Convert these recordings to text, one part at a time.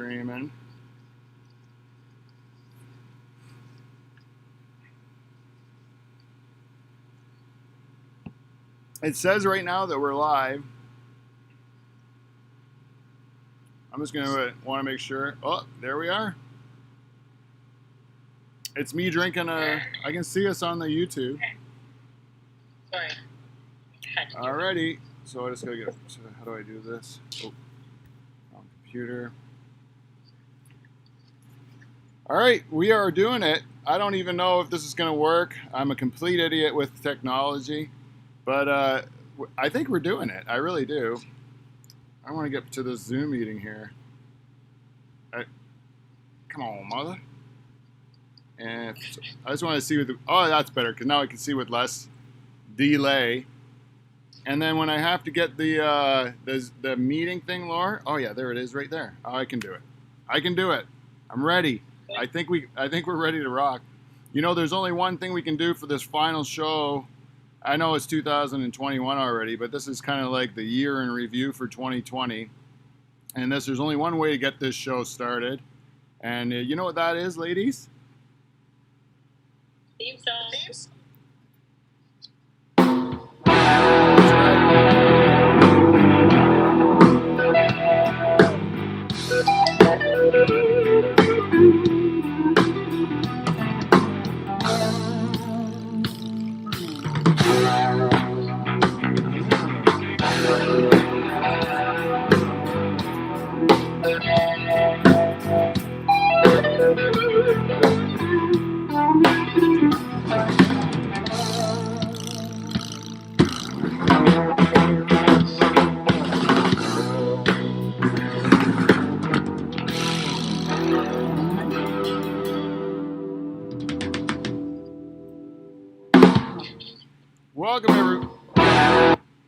streaming. It says right now that we're live. I'm just going to want to make sure. Oh, there we are. It's me drinking I can see us on the YouTube. Sorry. Alrighty. So I just got to get, so how do I do this? Oh, on computer. All right, we are doing it. I don't even know if this is going to work. I'm a complete idiot with technology, but I think we're doing it. I really do. I want to get to this Zoom meeting here. Come on, mother. And I just want to see with oh, that's better because now I can see with less delay. And then when I have to get the meeting thing, Laura. Oh yeah, there it is, right there. Oh, I can do it. I can do it. I'm ready. I think we're ready to rock. You know, there's only one thing we can do for this final show. I know it's 2021 already, but this is kind of like the year in review for 2020. And there's only one way to get this show started. And you know what that is, ladies? Theme song.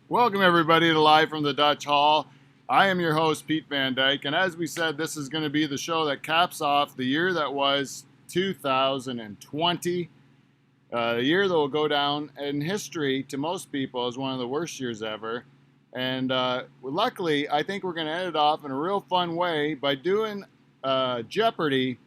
Welcome everybody to Live from the Dutch Hall. I am your host, Pete Van Dyke, and as we said, this is going to be the show that caps off the year that was 2020, a year that will go down in history to most people as one of the worst years ever. And luckily, I think we're going to end it off in a real fun way by doing Jeopardy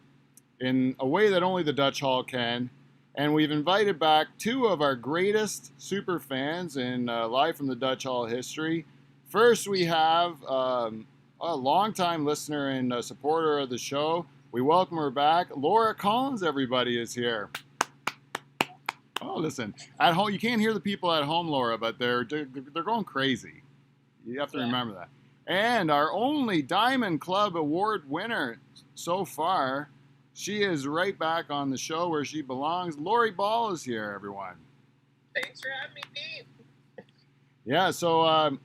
in a way that only the Dutch Hall can. And we've invited back two of our greatest super fans in Live from the Dutch Hall history. First, we have a longtime listener and supporter of the show. We welcome her back. Laura Collins, everybody, is here. Oh, listen. At home, you can't hear the people at home, Laura, but they're going crazy. You have to remember that. And our only Diamond Club Award winner so far, she is right back on the show where she belongs. Lori Ball is here, everyone. Thanks for having me, Pete. Yeah, so,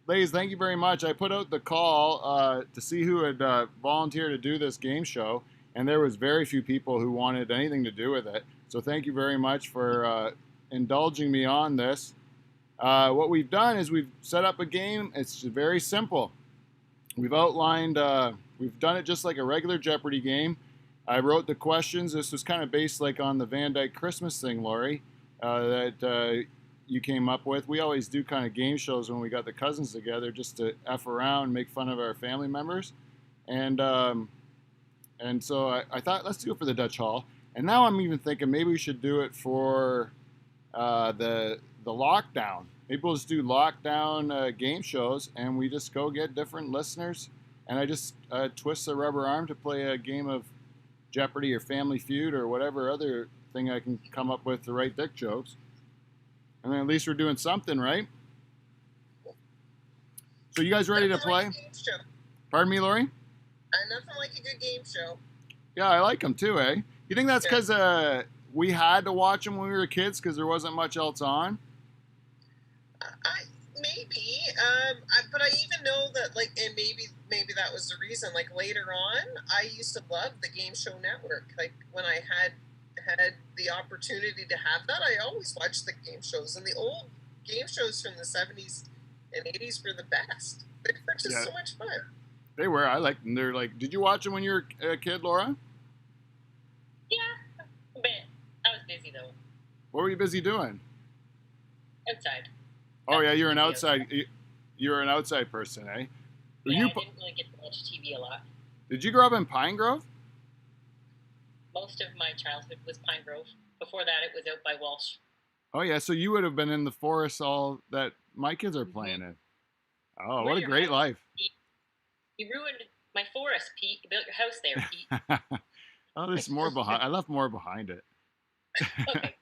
ladies, thank you very much. I put out the call to see who would volunteer to do this game show, and there was very few people who wanted anything to do with it. So thank you very much for indulging me on this. What we've done is we've set up a game. It's very simple. We've outlined, we've done it just like a regular Jeopardy game. I wrote the questions. This was kind of based like on the Van Dyke Christmas thing, Lori, that you came up with. We always do kind of game shows when we got the cousins together just to F around, make fun of our family members. And so I thought, let's do it for the Dutch Hall. And now I'm even thinking maybe we should do it for the lockdown. Maybe we'll just do lockdown game shows, and we just go get different listeners. And I just twist the rubber arm to play a game of Jeopardy or Family Feud or whatever other thing I can come up with to write dick jokes. And then at least we're doing something, right? So you guys ready to play? Like a game show. Pardon me, Lori? Nothing like a good game show. Yeah, I like them too, eh? You think that's because we had to watch them when we were kids because there wasn't much else on? Maybe, but I even know that, like, and maybe that was the reason. Like later on, I used to love the Game Show Network. Like when I had the opportunity to have that, I always watched the game shows. And the old game shows from the 70s and 80s were the best. They were just so much fun. They were. I liked them. They're like, did you watch them when you were a kid, Laura? Yeah, a bit. I was busy though. What were you busy doing? Outside. Oh yeah, you're an outside. You're an outside person, eh? Yeah, I didn't really get to watch TV a lot. Did you grow up in Pine Grove? Most of my childhood was Pine Grove. Before that, it was out by Walsh. Oh yeah, so you would have been in the forest all that my kids are playing in. Oh, what a great life! You ruined my forest, Pete. You built your house there, Pete. Oh, there's more behind. I left more behind it. Okay.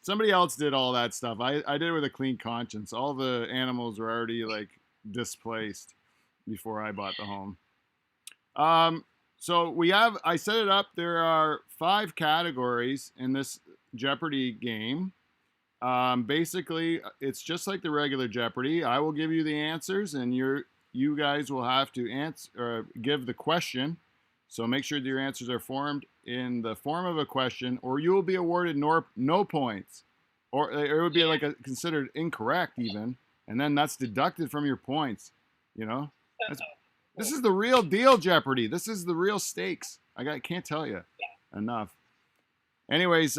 Somebody else did all that stuff. I did it with a clean conscience. All the animals were already like displaced before I bought the home. So I set it up. There are 5 categories in this Jeopardy game. Basically, it's just like the regular Jeopardy. I will give you the answers, and you guys will have to answer or give the question. So make sure that your answers are formed in the form of a question, or you will be awarded no points, or it would be like considered incorrect even, and then that's deducted from your points. You know, this is the real deal, Jeopardy. This is the real stakes. Can't tell you enough. Anyways,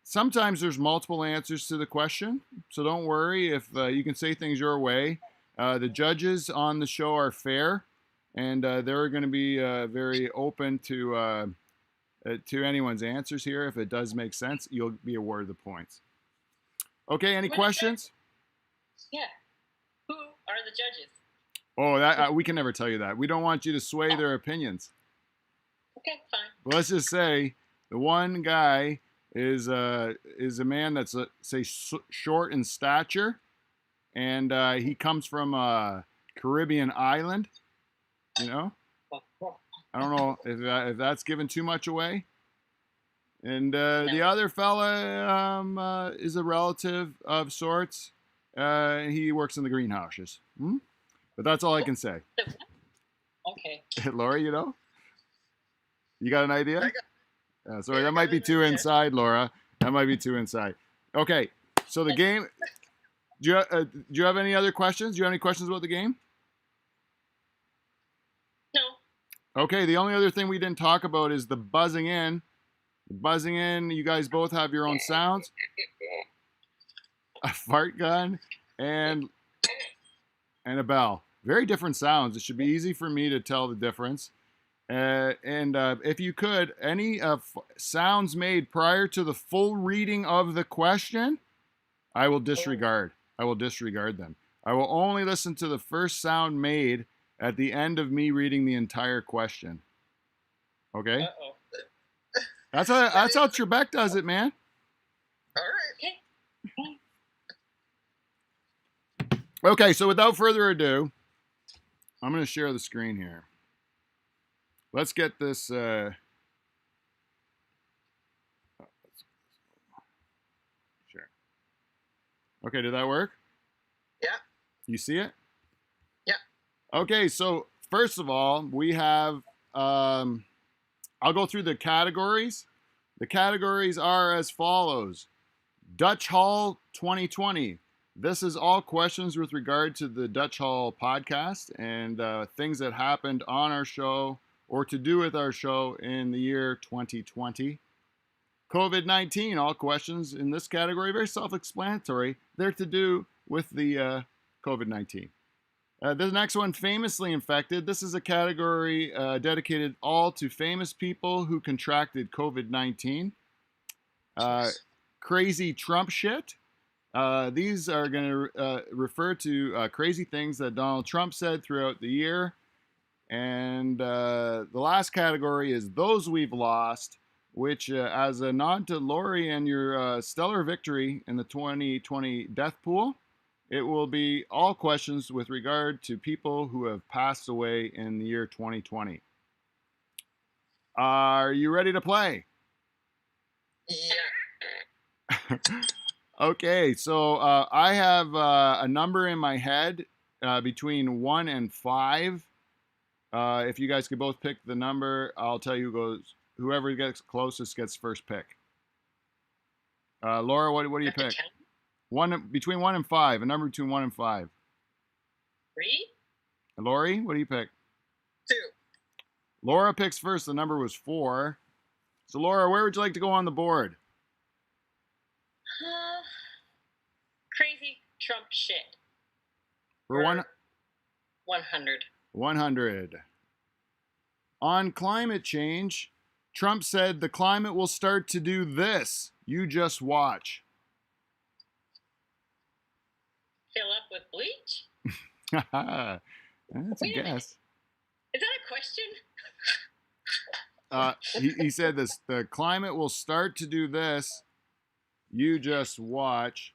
sometimes there's multiple answers to the question, so don't worry if you can say things your way. The judges on the show are fair, and they're going to be very open to anyone's answers here. If it does make sense, you'll be awarded the points. Okay, any questions? Yeah. Who are the judges? Oh, that we can never tell you that. We don't want you to sway their opinions. Okay, fine. But let's just say the one guy is a man that's short in stature, and he comes from a Caribbean island. You know, I don't know if that's giving too much away. And the other fella is a relative of sorts. He works in the greenhouses. But that's all I can say. Okay. Laura, you know? You got an idea? Sorry, that might be too inside, Laura. That might be too inside. Okay, so the game... Do you have any other questions? Do you have any questions about the game? No. Okay, the only other thing we didn't talk about is the buzzing in. Buzzing in, you guys both have your own sounds. A fart gun and a bell. Very different sounds. It should be easy for me to tell the difference. And if you could, any sounds made prior to the full reading of the question, I will disregard. I will disregard them. I will only listen to the first sound made at the end of me reading the entire question. Okay? Uh-oh. That's how Trebek does it, man. All right. Okay. Okay, so without further ado, I'm going to share the screen here. Let's get this. Sure. Okay, did that work? Yeah. You see it? Yeah. Okay, so first of all, we have. I'll go through the categories. The categories are as follows: Dutch Hall 2020. This is all questions with regard to the Dutch Hall podcast and things that happened on our show or to do with our show in the year 2020. COVID-19, all questions in this category, very self-explanatory. They're to do with the COVID-19. The next one, famously infected. This is a category dedicated all to famous people who contracted COVID-19. Crazy Trump shit. These are going to refer to crazy things that Donald Trump said throughout the year. And the last category is those we've lost, which as a nod to Lori and your stellar victory in the 2020 death pool, it will be all questions with regard to people who have passed away in the year 2020. Are you ready to play? Yeah. Okay, so I have a number in my head between 1 and 5. If you guys could both pick the number, I'll tell you whoever gets closest gets first pick. Laura, what do you pick? Between 1 and 5. A number between 1 and 5. 3. Lori, what do you pick? 2. Laura picks first. The number was 4. So Laura, where would you like to go on the board? Crazy Trump shit. For 100. 100. 100. On climate change, Trump said the climate will start to do this. You just watch. Fill up with bleach? That's a Wait a minute. guess. Is that a question? He said this: the climate will start to do this. You just watch.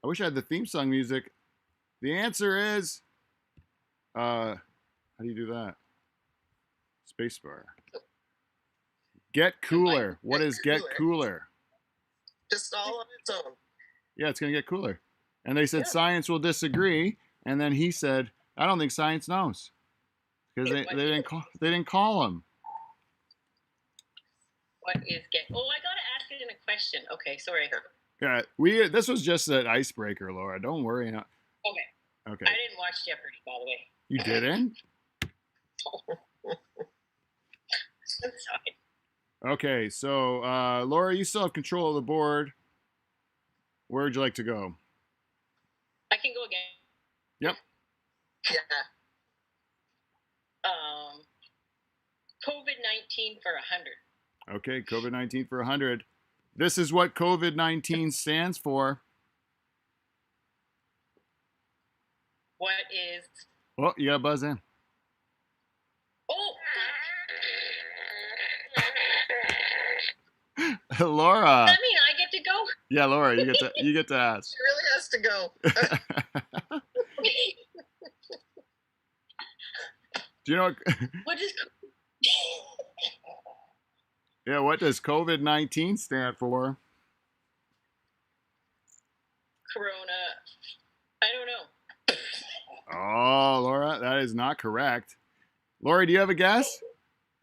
I wish I had the theme song music. The answer is, how do you do that? Spacebar. Get cooler. What is get cooler? Just all on its own. Yeah, it's gonna get cooler. And they said science will disagree, and then he said, I don't think science knows because they didn't call him. What is get? Oh, I gotta ask it in a question. Okay, sorry. Yeah, this was just an icebreaker, Laura. Don't worry. Okay. Okay. I didn't watch Jeopardy, by the way. You didn't? I'm sorry. Okay, so Laura, you still have control of the board. Where would you like to go? I can go again. Yep. Yeah. COVID-19 for 100. Okay, COVID-19 for 100. This is what COVID-19 stands for. What is? Oh, you gotta buzz in. Oh. Laura. Does that mean I get to go? Yeah, Laura, you get to ask. She really has to go. Do you know What is? Yeah, what does COVID-19 stand for? Corona. I don't know. Oh, Laura, that is not correct. Lori, do you have a guess?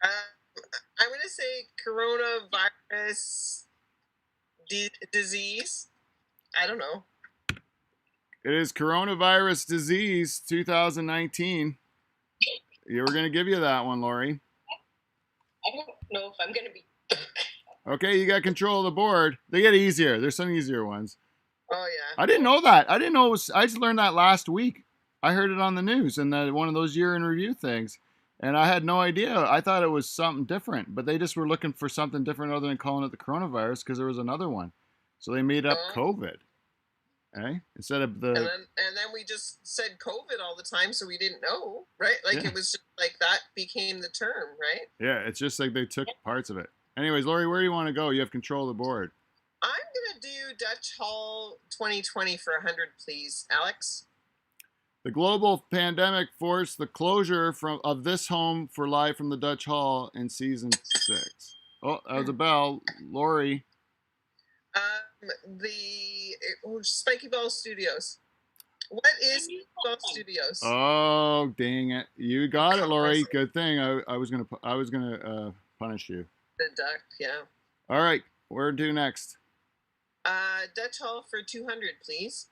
I'm going to say coronavirus disease. I don't know. It is coronavirus disease 2019. You were going to give you that one, Lori. I don't know if I'm going to be. Okay, you got control of the board. They get easier. There's some easier ones. Oh, yeah. I didn't know that. I didn't know it was. I just learned that last week. I heard it on the news and one of those year in review things. And I had no idea. I thought it was something different, but they just were looking for something different other than calling it the coronavirus because there was another one. So they made up COVID. Okay? Instead of the. And then we just said COVID all the time, so we didn't know, right? Like It was just like that became the term, right? Yeah, it's just like they took parts of it. Anyways, Lori, where do you want to go? You have control of the board. I'm going to do Dutch Hall 2020 for 100, please. Alex? The global pandemic forced the closure of this home for Live from the Dutch Hall in season 6. Oh, that was a bell. Lori. Spiky Ball Studios. What is Spiky Ball Studios? Oh, dang it! You got it, Lori. Good thing. I was gonna punish you. The duck, yeah. All right, where to next? Dutch Hall for 200, please.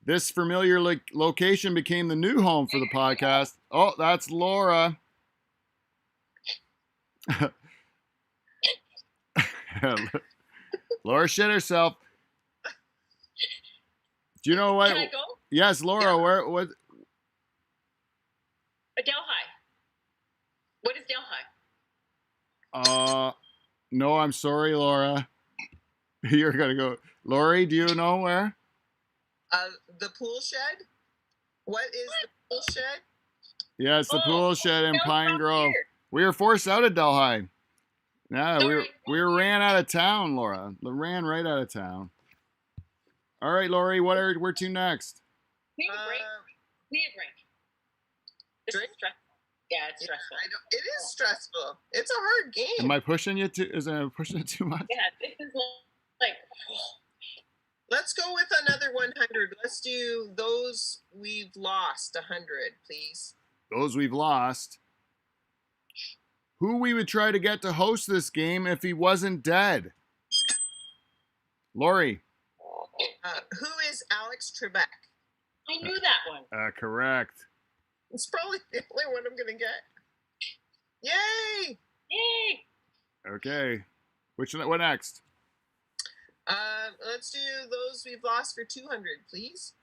This familiar location became the new home for the podcast. Oh, that's Laura. Laura shit herself. Do you know what? Can I go? Yes, Laura. Yeah. What? Delhi. What is Delhi? No, I'm sorry, Laura. You're gonna go. Lori, do you know where? The pool shed. What is the pool shed? Yeah, it's the pool shed in Pine Grove. Here. We were forced out of Delhi. Yeah, Sorry. we ran out of town, Laura. Ran right out of town. All right, Lori, where to next? We need a break. We need a drink. This is stressful. Yeah, it's stressful. I know. It is stressful. It's a hard game. Am I pushing you too? Is I pushing it too much? Yeah, this is like. Let's go with another 100. Let's do those we've lost 100, please. Those we've lost. Who we would try to get to host this game if he wasn't dead? Lori. Who is Alex Trebek? I knew that one. Correct. It's probably the only one I'm going to get. Yay! Yay! Okay. What next? Let's do those we've lost for 200, please.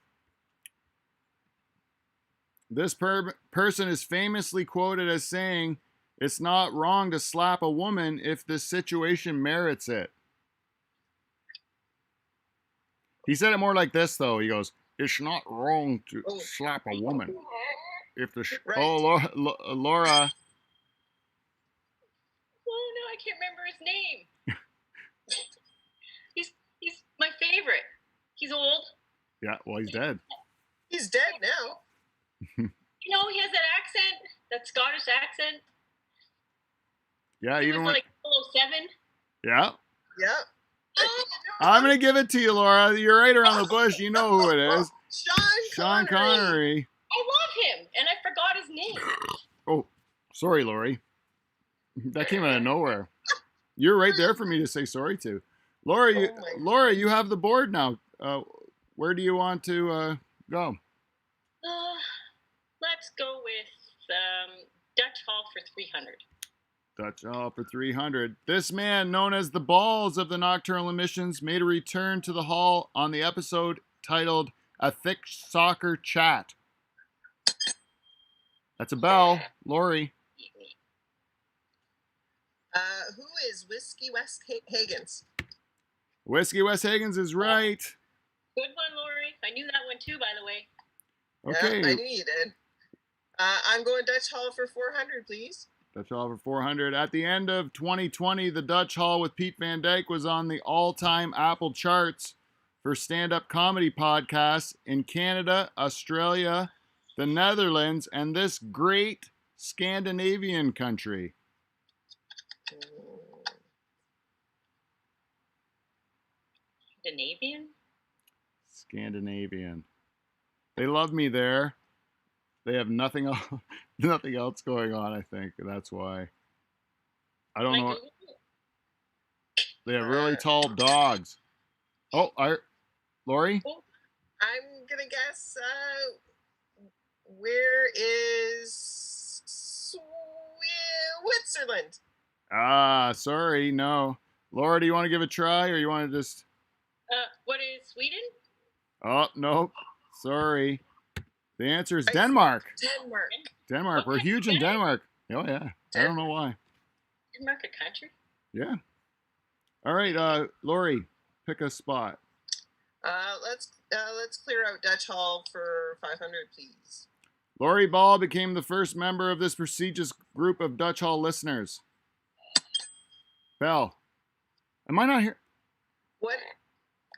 This person is famously quoted as saying, "It's not wrong to slap a woman if the situation merits it." He said it more like this, though. He goes, "It's not wrong to Oh, slap a woman if the right. oh, Laura. Oh no, I can't remember his name. he's my favorite. He's old. Yeah, well, he's dead. He's dead now. You know, he has that accent, that Scottish accent. Yeah, He even was when, like 007. yeah. Yeah. I'm gonna give it to you, Laura. You're right around the bush. You know who it is. Sean Connery. Connery. I love him, and I forgot his name. Oh, sorry, Lori. That came out of nowhere. You're right there for me to say sorry to. Laura, you have the board now. Where do you want to go? Let's go with Dutch Hall for 300. Dutch Hall for 300. This man, known as the Balls of the Nocturnal Emissions, made a return to the hall on the episode titled A Thick Soccer Chat. That's a bell. Lori. Who is Whiskey West Hagens? Whiskey West Hagens is right. Good one, Lori. I knew that one too, by the way. Okay. Yeah, I knew you did. I'm going Dutch Hall for 400, please. Dutch Hall for 400. At the end of 2020, the Dutch Hall with Pete Van Dyke was on the all-time Apple charts for stand-up comedy podcasts in Canada, Australia, the Netherlands, and this great Scandinavian country. Scandinavian. They love me there. They have nothing else going on, I think. That's why. I don't know. They have really tall dogs. Oh, Lori? I'm going to guess, where is Switzerland? Sorry, no. Laura, do you want to give it a try, or you want to just... What is Sweden? Oh, nope. Sorry. The answer is Denmark. Denmark. We're huge in Denmark. Oh, yeah. I don't know why. Denmark a country? Yeah. All right, Lori, pick a spot. Let's clear out Dutch Hall for 500, please. Lori Ball became the first member of this prestigious group of Dutch Hall listeners. Bell, am I not here? What?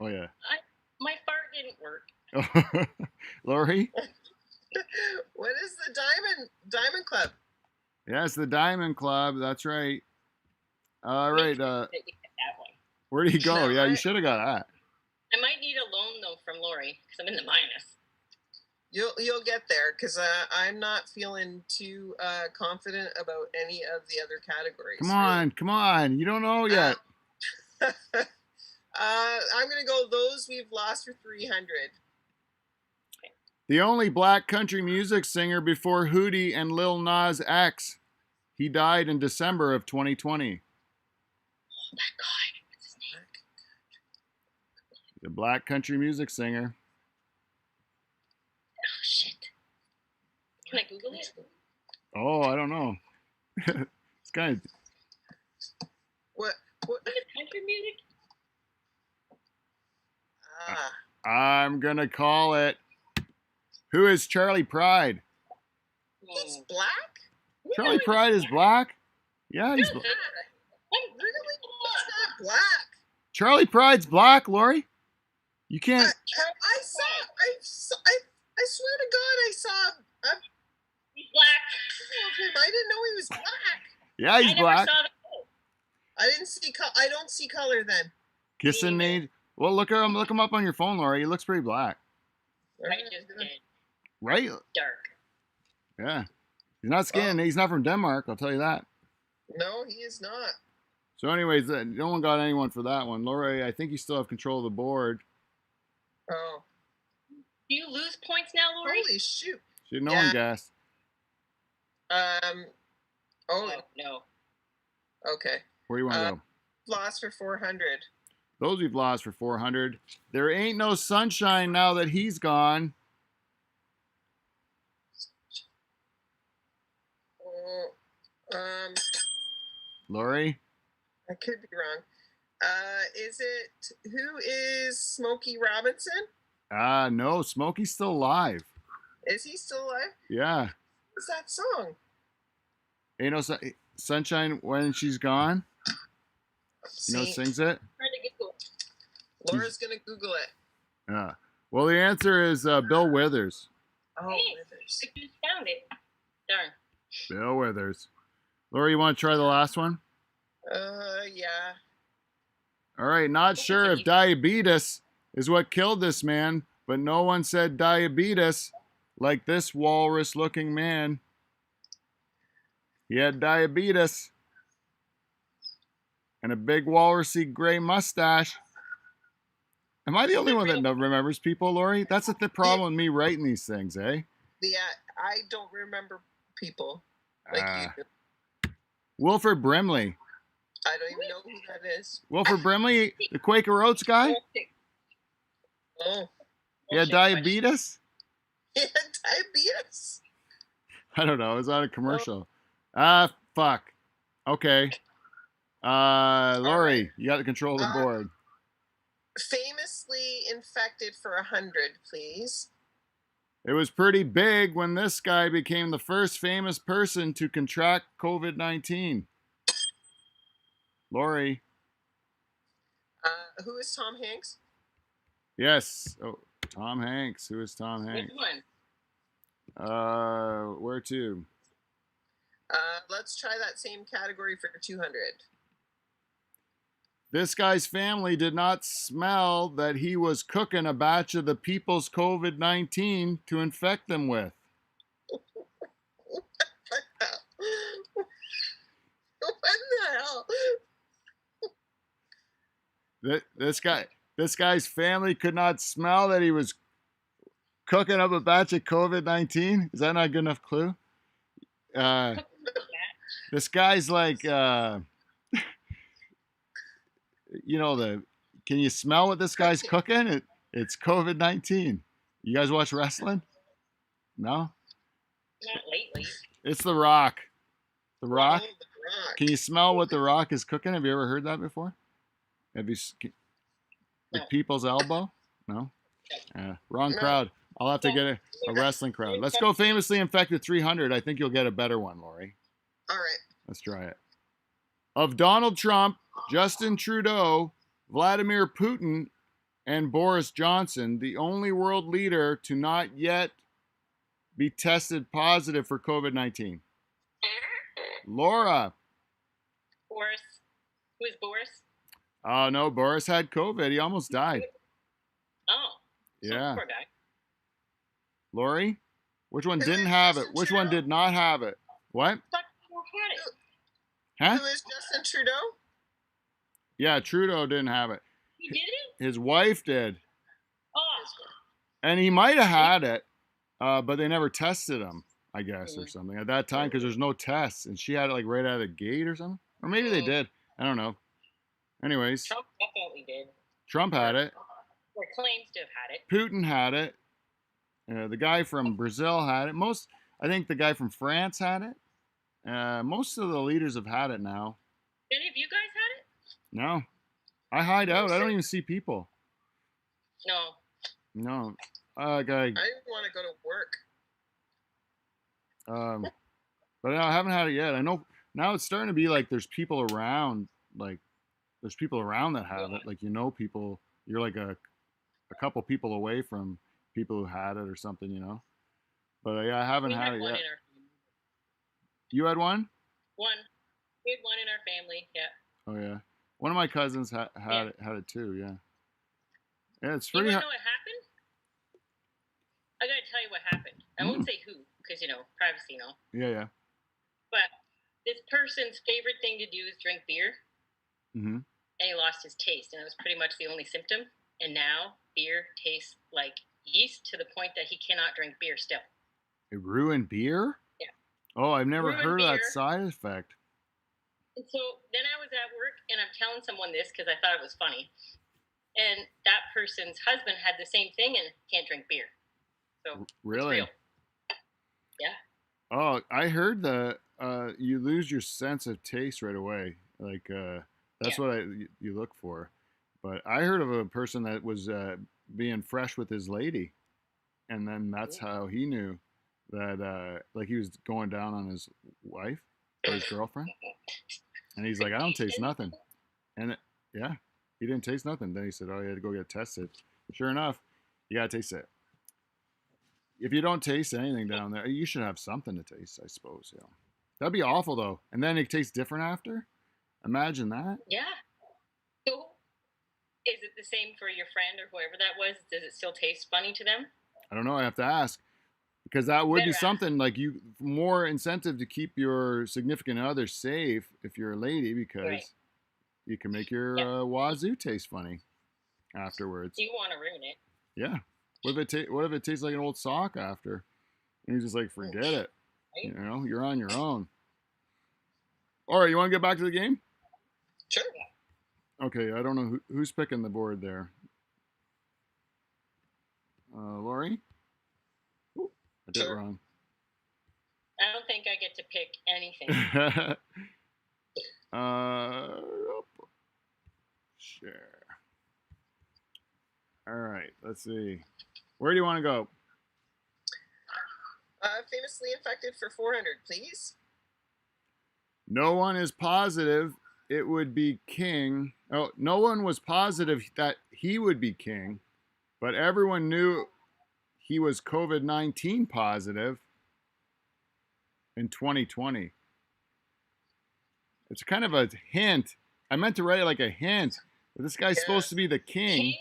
Oh, yeah. My fart didn't work. Lori? What is the Diamond Club? Yeah, it's the Diamond Club. That's right. All right. That one. Where do you go? No, yeah, you should have got that. I might need a loan though from Lori because I'm in the minus. You'll get there because I'm not feeling too confident about any of the other categories. Come on. You don't know yet. I'm gonna go those we've lost for 300. The only black country music singer before Hootie and Lil Nas X. He died in December of 2020. Oh my God, what's his name? The black country music singer. Oh shit! Can I Google it? Oh, I don't know. It's kind of... What? Is it country music? I'm gonna call it. Who is Charlie Pride? He's black? Charlie Pride is black? Yeah, he's black. Really? He's not black. Charlie Pride's black, Lori. You can't. I swear to God, I saw. He's black. I didn't know he was black. Yeah, he's black. I don't see color then. Kissing Nate. Well, look him up on your phone, Lori. He looks pretty black. I just did. Right? Dark. Yeah. He's not Scandinavian. He's not from Denmark, I'll tell you that. No, he is not. So anyways, no one got anyone for that one. Lori, I think you still have control of the board. Oh. Do you lose points now, Lori? Holy shoot. No one guessed. Oh. No. Okay. Where do you want to go? Lost for 400. Those we've lost for 400. There ain't no sunshine now that he's gone. Oh, Lori? I could be wrong. Is it who is Smokey Robinson? No, Smokey's still alive. Is he still alive? Yeah. What's that song? Ain't no sunshine when she's gone. You know who sings it? Laura's gonna Google it. Yeah. Well, the answer is Bill Withers. Oh, Hey, Withers. I just found it. Darn. Bill Withers. Lori, you want to try the last one? Yeah. All right. Not sure if diabetes is what killed this man, but no one said diabetes like this walrus-looking man. He had diabetes and a big walrusy gray mustache. Am I the only one that remembers people, Lori? That's the problem with me writing these things, eh? Yeah, I don't remember people like you do. Wilford Brimley. I don't even know who that is. Wilford Brimley, the Quaker Oats guy? Oh. He had diabetes? He had diabetes? I don't know. It was on a commercial. Fuck. Okay. Lori, you got the control of the board. Famously infected for 100, please. It was pretty big when this guy became the first famous person to contract COVID-19. Lori. Who is Tom Hanks? Yes. Oh, Tom Hanks. Who is Tom Hanks? Which one? Where to? Let's try that same category for 200. This guy's family did not smell that he was cooking a batch of the people's COVID-19 to infect them with. What the hell? This guy's family could not smell that he was cooking up a batch of COVID-19. Is that not a good enough clue? This guy's like, can you smell what this guy's cooking? It's COVID-19. You guys watch wrestling? No? Not lately. It's The Rock. The Rock? Oh, The Rock. Can you smell what The Rock is cooking? Have you ever heard that before? Have you... The People's Elbow? No? Wrong crowd. I'll have to get a wrestling crowd. Let's go famously infected 300. I think you'll get a better one, Lori. All right. Let's try it. Of Donald Trump, Justin Trudeau, Vladimir Putin, and Boris Johnson, the only world leader to not yet be tested positive for COVID-19. Laura. Boris. Who is Boris? No, Boris had COVID. He almost died. Oh. Yeah. Poor guy. Lori? Which one didn't have it? Which one did not have it? What? Huh? Who is Justin Trudeau? Yeah, Trudeau didn't have it. He didn't? His wife did. Oh. And he might have had it, but they never tested him, I guess, or something at that time because there's no tests. And she had it like right out of the gate or something. Or maybe they did. I don't know. Anyways. Trump definitely did. Trump had it. Or claims to have had it. Putin had it. The guy from Brazil had it. I think the guy from France had it. Most of the leaders have had it now. Any of you guys had it? No. I hide out. I don't even see people. No. No. I didn't want to go to work. But I haven't had it yet. I know now it's starting to be like there's people around, that have it. Like, people, you're like a couple people away from people who had it or something, But I haven't had it yet. You had one? One. We had one in our family, yeah. Oh, yeah. One of my cousins had it too, yeah. Yeah, it's pretty You want to know what happened? I got to tell you what happened. I won't say who, because, privacy, Yeah. But this person's favorite thing to do is drink beer. Mm-hmm. And he lost his taste, and it was pretty much the only symptom. And now beer tastes like yeast to the point that he cannot drink beer still. It ruined beer? Yeah. Oh, I've never heard of that beer. side effect. And so then I was at work, and I'm telling someone this because I thought it was funny. And that person's husband had the same thing and can't drink beer. So really? It's real. Yeah. Oh, I heard that you lose your sense of taste right away. Like that's Yeah. what you look for. But I heard of a person that was being fresh with his lady, and then that's Ooh. how he knew that like he was going down on his wife or his girlfriend, and he's like, I don't taste nothing, and yeah, he didn't taste nothing. Then he said, oh, he had to go get tested. Sure enough, you gotta taste it. If you don't taste anything down there, you should have something to taste, I suppose. Yeah, that'd be awful though. And then it tastes different after. Imagine that. Yeah. So, is it the same for your friend or whoever that was? Does it still taste funny to them? I don't know. I have to ask because that would be Better ask. something like you more incentive to keep your significant other safe if you're a lady because Right. you can make your Yeah. wazoo taste funny afterwards. You want to ruin it. Yeah. What if it tastes like an old sock after? And you're just like, forget it. Right? You know, you're on your own. All right, you want to get back to the game? Sure. Okay, I don't know who's picking the board there. Lori? Ooh, I did it Sure. wrong. I don't think I get to pick anything. Share. All right, let's see. Where do you want to go? Famously infected for 400, please. No one is positive it would be king. Oh, no one was positive that he would be king, but everyone knew he was COVID-19 positive in 2020. It's kind of a hint. I meant to write it like a hint. But this guy's supposed to be the king,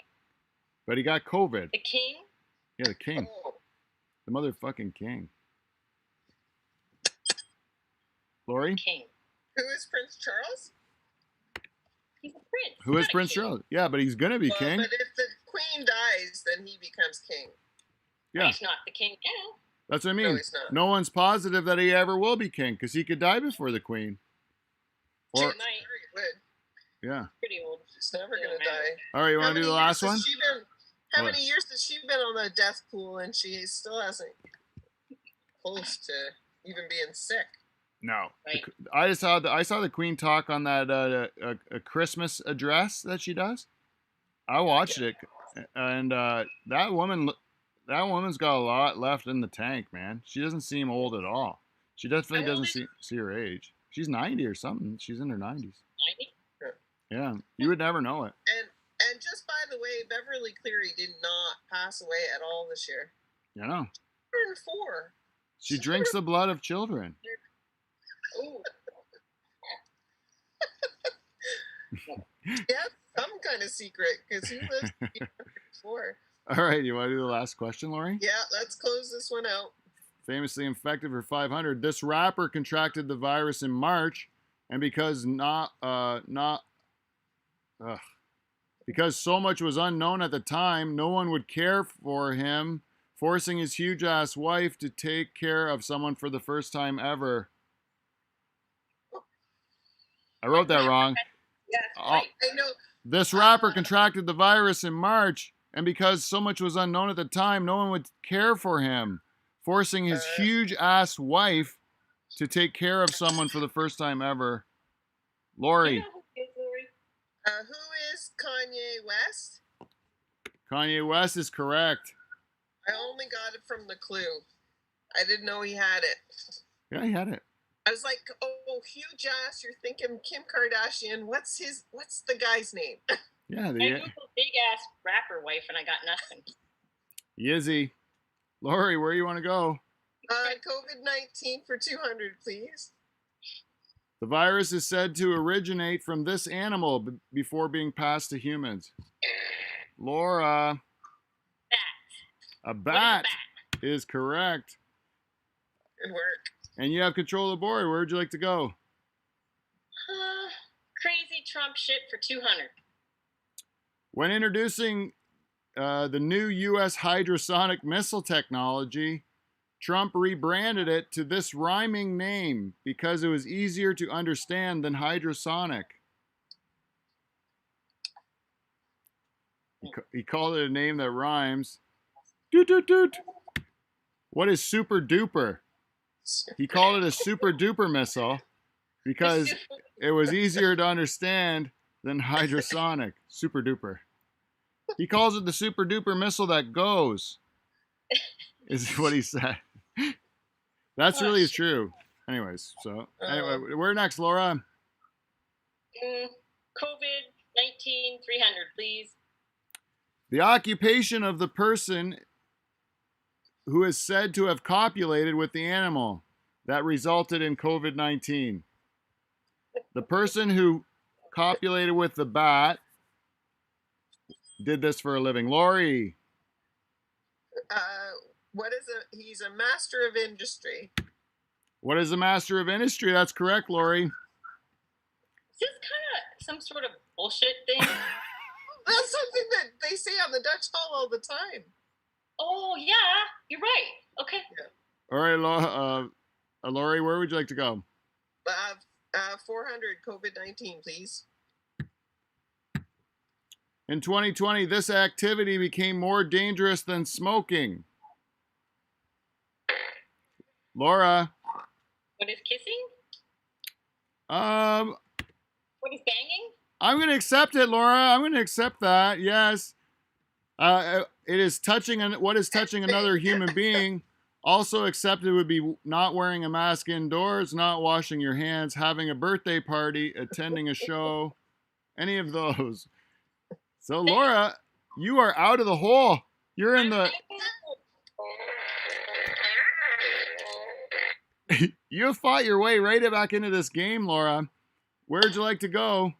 but he got COVID. The king? Yeah, the king. Oh, The motherfucking king. Lori? King. who is Prince Charles? He's a prince. Who is not a Prince king. Charles? Yeah, but he's going to be Well, king. but if the queen dies, then he becomes king. Yeah, He's not the king now. that's what I No, mean. he's not. No one's positive that he ever will be king because he could die before the queen. Or, Might. Very good. yeah. Pretty old. She's never going to Doesn't matter. die. All right, you How want to do many the last years one? has she been- How What? many years has she been on the death pool and she still hasn't close to even being sick? No. Right. I saw the queen talk on that a Christmas address that she does. I watched it, and that woman's got a lot left in the tank, man. She doesn't seem old at all. She definitely How old doesn't is see her age. She's 90 or something. She's in her 90s. 90? Yeah, you would never know it. And just by the way, Beverly Cleary did not pass away at all this year. You know, 104. she drinks the blood of children. Oh. Yeah, some kind of secret because who lives before? All right, you want to do the last question, Lori? Yeah, let's close this one out. Famously infected for 500. This rapper contracted the virus in March, and because because so much was unknown at the time, no one would care for him, forcing his huge ass wife to take care of someone for the first time ever. I wrote that wrong. Yes, Oh. right. I know. This rapper contracted the virus in March, and because so much was unknown at the time, no one would care for him, forcing his huge ass wife to take care of someone for the first time ever. Lori. You know who is Lori? Who is Kanye West? Kanye West is correct. I only got it from the clue. I didn't know he had it. Yeah, he had it. I was like, oh, huge ass. You're thinking Kim Kardashian. What's the guy's name? Yeah, I googled big ass rapper wife and I got nothing. Yizzy. Lori, where do you want to go? COVID-19 for 200, please. The virus is said to originate from this animal before being passed to humans. Laura. Bat. A What is bat a bat? is correct. Good work. And you have control of the board. Where would you like to go? Crazy Trump shit for 200. When introducing the new U.S. hydrosonic missile technology, Trump rebranded it to this rhyming name because it was easier to understand than hydrosonic. He called it a name that rhymes. Doot, doot, doot. What is super duper? He called it a super duper missile because it was easier to understand than hydrosonic. Super duper. He calls it the super duper missile that goes, is what he said. That's really true. Anyways, so anyway, we're next, Laura. COVID-19 300, please. The occupation of the person who is said to have copulated with the animal that resulted in COVID-19. The person who copulated with the bat did this for a living. Lori. He's a master of industry. What is a master of industry? That's correct, Lori. Is this kind of some sort of bullshit thing? That's something that they say on the Dutch Hall all the time. Oh, yeah, you're right. Okay. Yeah. All right, Lori, where would you like to go? 400 COVID-19, please. In 2020, this activity became more dangerous than smoking. Laura. What is kissing? What is banging? I'm going to accept it, Laura. I'm going to accept that. Yes. It is touching. What is touching another human being? Also accepted would be not wearing a mask indoors, not washing your hands, having a birthday party, attending a show, any of those. So, Laura, you are out of the hole. You're in the... You fought your way right back into this game, Laura. Where'd you like to go?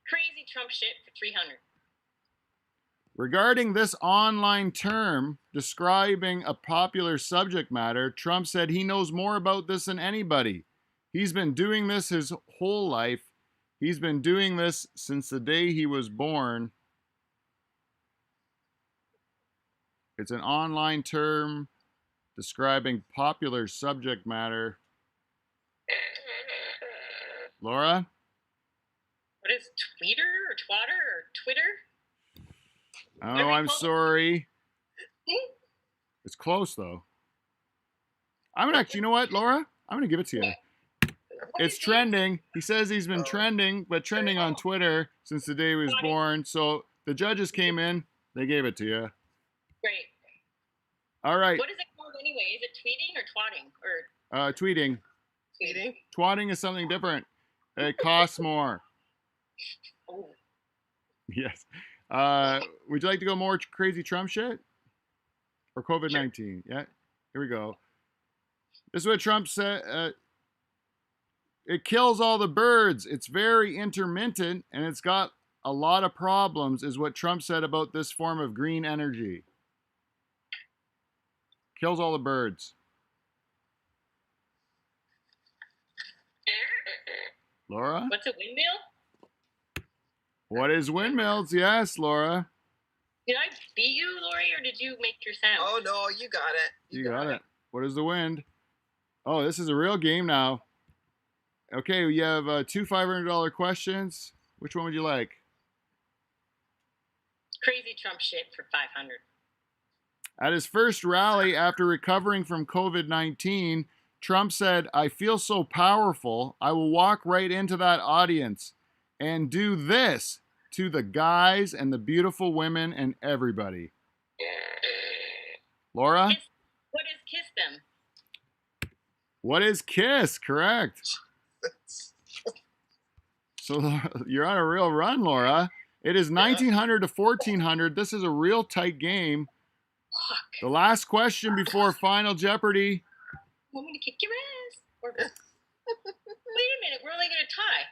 Crazy Trump shit for 300. Regarding this online term describing a popular subject matter, Trump said he knows more about this than anybody. He's been doing this his whole life. He's been doing this since the day he was born. It's an online term describing popular subject matter. Laura? What is tweeter or twatter or Twitter? Oh, I'm sorry. It's close, though. I'm going to actually, you know what, Laura? I'm going to give it to you. It's trending. He says he's been trending, but trending on Twitter since the day he was born. So the judges came in. They gave it to you. Great. All right. What is it called anyway? Is it tweeting or twatting? Or tweeting. Tweeting? Twatting is something different. It costs more. Oh. Yes. Would you like to go more crazy Trump shit? Or COVID-19? Sure. Yeah. Here we go. This is what Trump said. It kills all the birds. It's very intermittent, and it's got a lot of problems, is what Trump said about this form of green energy. Kills all the birds. Laura? What's a windmill? What is windmills? Yes, Laura. Did I beat you, Lori, or did you make your sound? Oh, no, you got it. You got it. What is the wind? Oh, this is a real game now. Okay, you have two $500 questions. Which one would you like? Crazy Trump shit for 500. At his first rally after recovering from COVID-19, Trump said, "I feel so powerful, I will walk right into that audience and do this to the guys and the beautiful women and everybody." Laura? What is kiss them? What is kiss? Correct. So you're on a real run, Laura. It is 1900 to 1400. This is a real tight game. Fuck. The last question before Final Jeopardy. Want me to kick your ass? Wait a minute. We're only going to tie.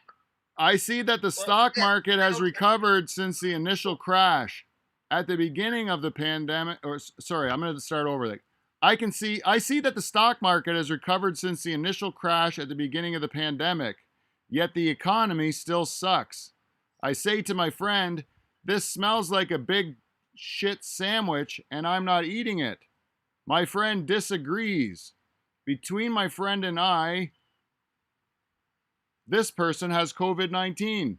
I see that the stock market has recovered since the initial crash. At the beginning of the pandemic, I'm going to start over. I see that the stock market has recovered since the initial crash at the beginning of the pandemic. Yet the economy still sucks. I say to my friend, "This smells like a big shit sandwich and I'm not eating it." My friend disagrees. Between my friend and I, this person has COVID-19.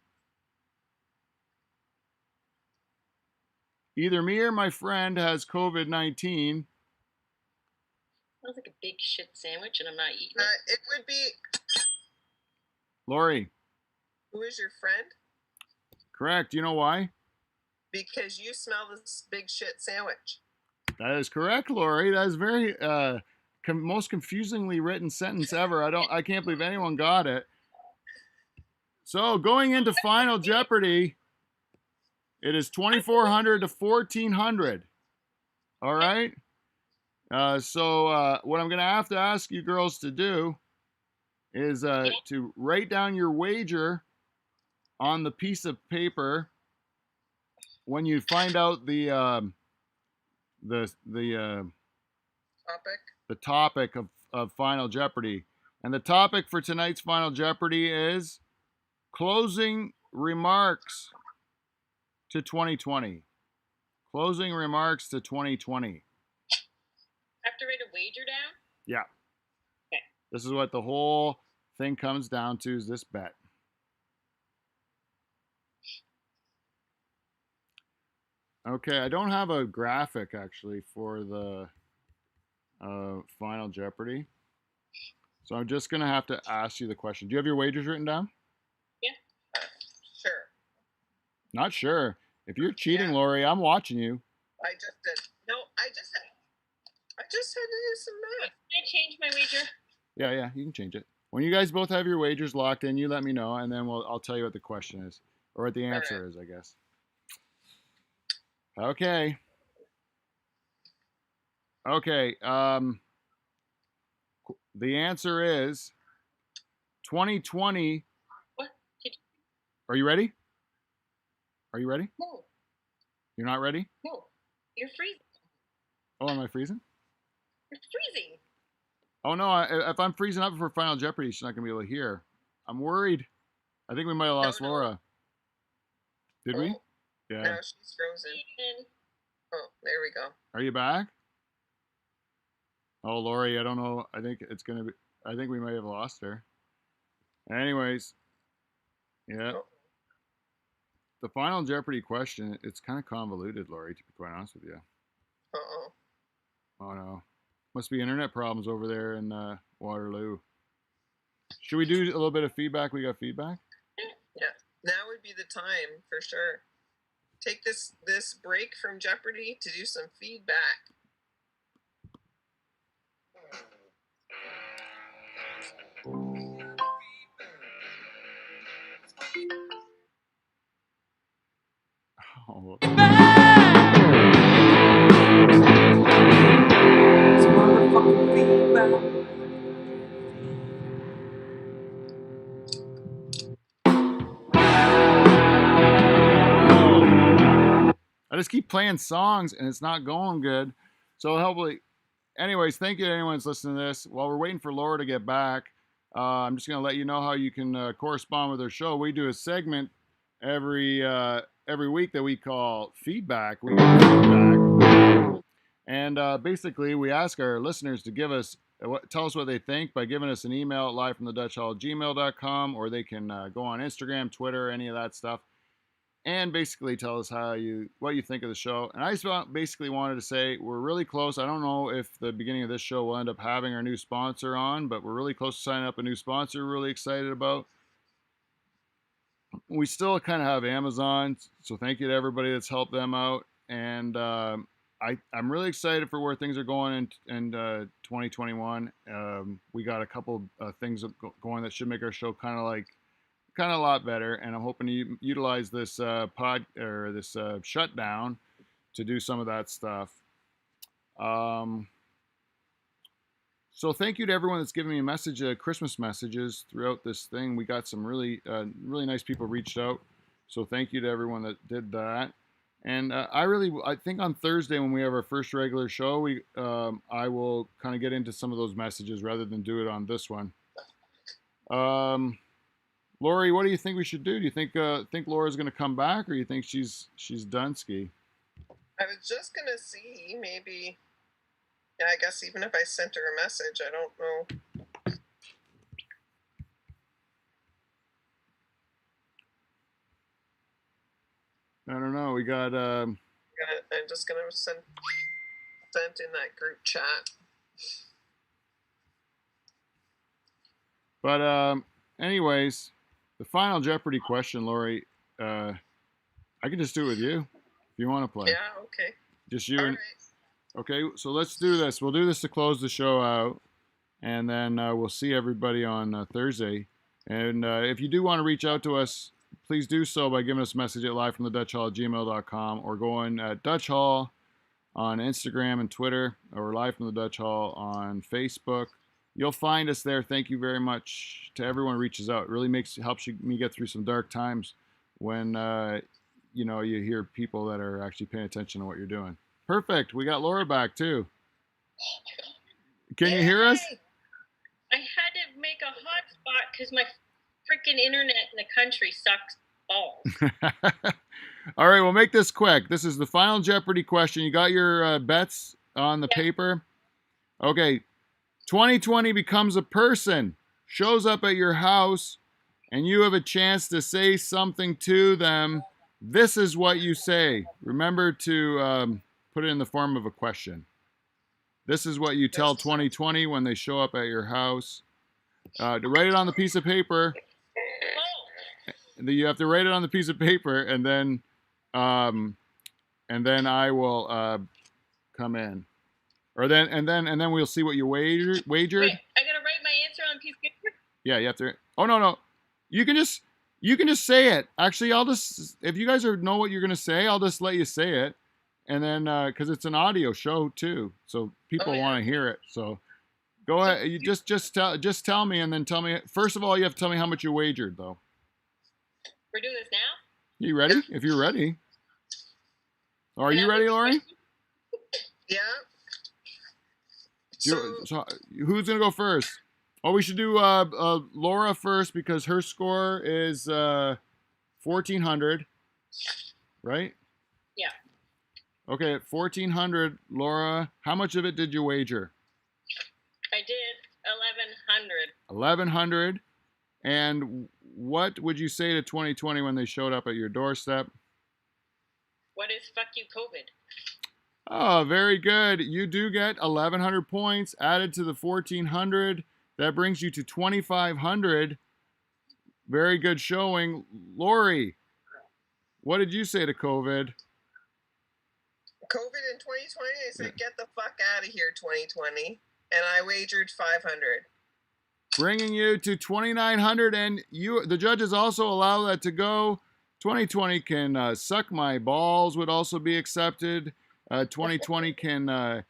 Either me or my friend has COVID-19. Sounds like a big shit sandwich, and I'm not eating It would be. Lori. Who is your friend? Correct. Do you know why? Because you smell this big shit sandwich. That is correct, Lori. That is very most confusingly written sentence ever. I can't believe anyone got it. So going into Final Jeopardy, it is 2,400 to 1,400. All right. So what I'm going to have to ask you girls to do is to write down your wager on the piece of paper when you find out the topic of Final Jeopardy. And the topic for tonight's Final Jeopardy is closing remarks to 2020. Closing remarks to 2020. I have to write a wager down? Yeah. Okay. This is what the whole thing comes down to, is this bet. Okay, I don't have a graphic actually for the Final Jeopardy. So I'm just going to have to ask you the question. Do you have your wagers written down? Yeah. Sure. Not sure. If you're cheating, yeah. Lori, I'm watching you. I just did. No, I just had to do some math. Can I change my wager? Yeah, you can change it. When you guys both have your wagers locked in, you let me know, and then I'll tell you what the question is, or what the answer is, I guess. Okay. The answer is 2020. What? Are you ready? Are you ready? No. You're not ready? No. You're freezing. Oh, am I freezing? You're freezing. Oh, no. If I'm freezing up for Final Jeopardy, she's not going to be able to hear. I'm worried. I think we might have lost Laura. Did we? Yeah. No, she's frozen. Oh, there we go. Are you back? Oh, Lori, I don't know. I think we might have lost her. Anyways. Yeah. Oh. The Final Jeopardy question, it's kind of convoluted, Lori, to be quite honest with you. Uh-oh. Oh, no. Must be internet problems over there in Waterloo. Should we do a little bit of feedback? We got feedback? Yeah. Now would be the time, for sure. Take this break from Jeopardy to do some feedback. Oh. It's motherfucking feedback. I just keep playing songs and it's not going good. So hopefully, anyways, thank you to anyone who's listening to this. While we're waiting for Laura to get back, I'm just going to let you know how you can correspond with our show. We do a segment every week that we call Feedback. We get feedback. And basically, we ask our listeners to tell us what they think by giving us an email at livefromthedutchhall@gmail.com, or they can go on Instagram, Twitter, any of that stuff, and basically tell us what you think of the show. And I just basically wanted to say we're really close. I don't know if the beginning of this show will end up having our new sponsor on, but we're really close to signing up a new sponsor we're really excited about. We still kind of have Amazon, so thank you to everybody that's helped them out. And I'm really excited for where things are going in 2021. We got a couple things going that should make our show kind of a lot better, and I'm hoping to utilize this shutdown to do some of that stuff. So thank you to everyone that's given me a message, Christmas messages throughout this thing. We got some really nice people reached out, so thank you to everyone that did that. And I think on Thursday when we have our first regular show, I will kind of get into some of those messages rather than do it on this one. Lori, what do you think we should do? Do you think Laura's going to come back, or you think she's done ski? I was just going to see, maybe. Yeah, I guess even if I sent her a message, I don't know. I don't know. We got. I'm just going to send in that group chat. But anyways, the final Jeopardy question, Lori. I can just do it with you if you want to play. Yeah, okay. Just you All and. right. Okay, so let's do this. We'll do this to close the show out, and then we'll see everybody on Thursday. And if you do want to reach out to us, please do so by giving us a message at livefromthedutchhall@gmail.com or going at Dutch Hall on Instagram and Twitter, or Live from the Dutch Hall on Facebook. You'll find us there. Thank you very much to everyone who reaches out. It really helps me get through some dark times when you hear people that are actually paying attention to what you're doing. Perfect. We got Laura back too. Can you hear us? I had to make a hotspot because my freaking internet in the country sucks balls. All right, we'll make this quick. This is the final Jeopardy question. You got your bets on the paper? Okay. 2020 becomes a person, shows up at your house, and you have a chance to say something to them. This is what you say. Remember to put it in the form of a question. This is what you tell 2020 when they show up at your house. To write it on the piece of paper. You have to write it on the piece of paper, and then I will come in, or then we'll see what you wagered. Wait, I gotta write my answer on a piece of paper. Yeah, you have to. Oh no, you can just say it. Actually, if you guys know what you're gonna say, I'll just let you say it, and then because it's an audio show too, so people want to hear it. So go ahead. You just tell me, and then tell me. First of all, you have to tell me how much you wagered, though. We're doing this now? You ready? If you're ready. Are you ready, Lori? Yeah. So who's going to go first? Oh, we should do Laura first because her score is 1,400. Right? Yeah. Okay, at 1,400, Laura, how much of it did you wager? I did 1,100. 1,100. And what would you say to 2020 when they showed up at your doorstep? What is fuck you COVID? Oh, very good. You do get 1,100 points added to the 1,400. That brings you to 2,500. Very good showing. Lori, what did you say to COVID? COVID in 2020, I said, get the fuck out of here, 2020. And I wagered 500. Bringing you to 2,900, and the judges also allow that to go. 2020 can suck my balls would also be accepted. 2020 can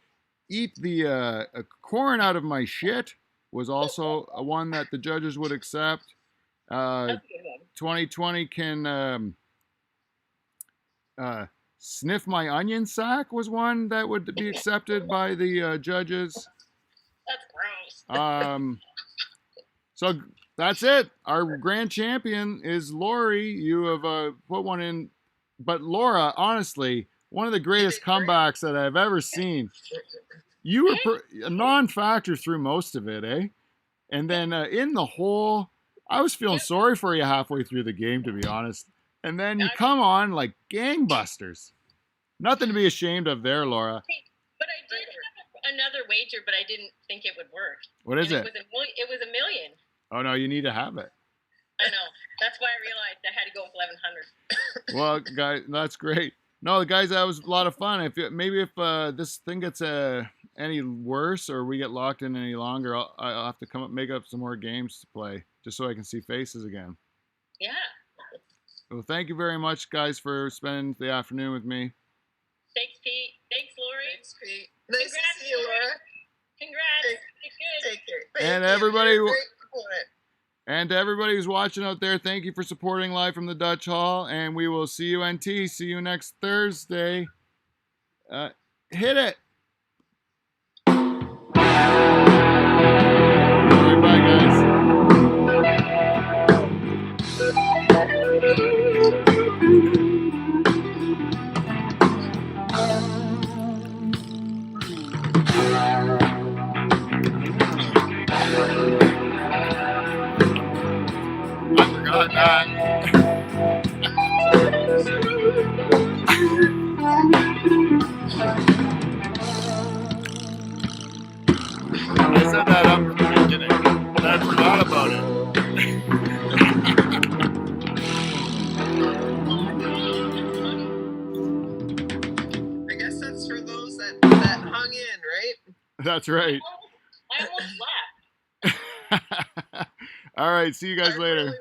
eat the corn out of my shit was also one that the judges would accept. 2020 can sniff my onion sack was one that would be accepted by the judges. That's gross. So that's it. Our grand champion is Lori. You have put one in. But Laura, honestly, one of the greatest comebacks that I've ever seen. You were a non-factor through most of it, eh? And then in the hole, I was feeling sorry for you halfway through the game, to be honest. And then you come on like gangbusters. Nothing to be ashamed of there, Laura. But I did have another wager, but I didn't think it would work. What is it? It was $1 million. Oh, no, you need to have it. I know. That's why I realized I had to go with 1,100. Well, guys, that's great. No, guys, that was a lot of fun. If this thing gets any worse or we get locked in any longer, I'll have to make up some more games to play just so I can see faces again. Yeah. Well, thank you very much, guys, for spending the afternoon with me. Thanks, Pete. Thanks, Lori. Thanks, Pete. Nice to see you, Laura. Congrats. Good. Take care. And everybody, and to everybody who's watching out there, thank you for supporting Live from the Dutch Hall, and we will see you NT. See you next Thursday. Hit it. All right, bye, guys. I forgot that. I set that up from the beginning, and I forgot about it. that hung in, right? That's right. I almost laughed. All right. See you guys I later. really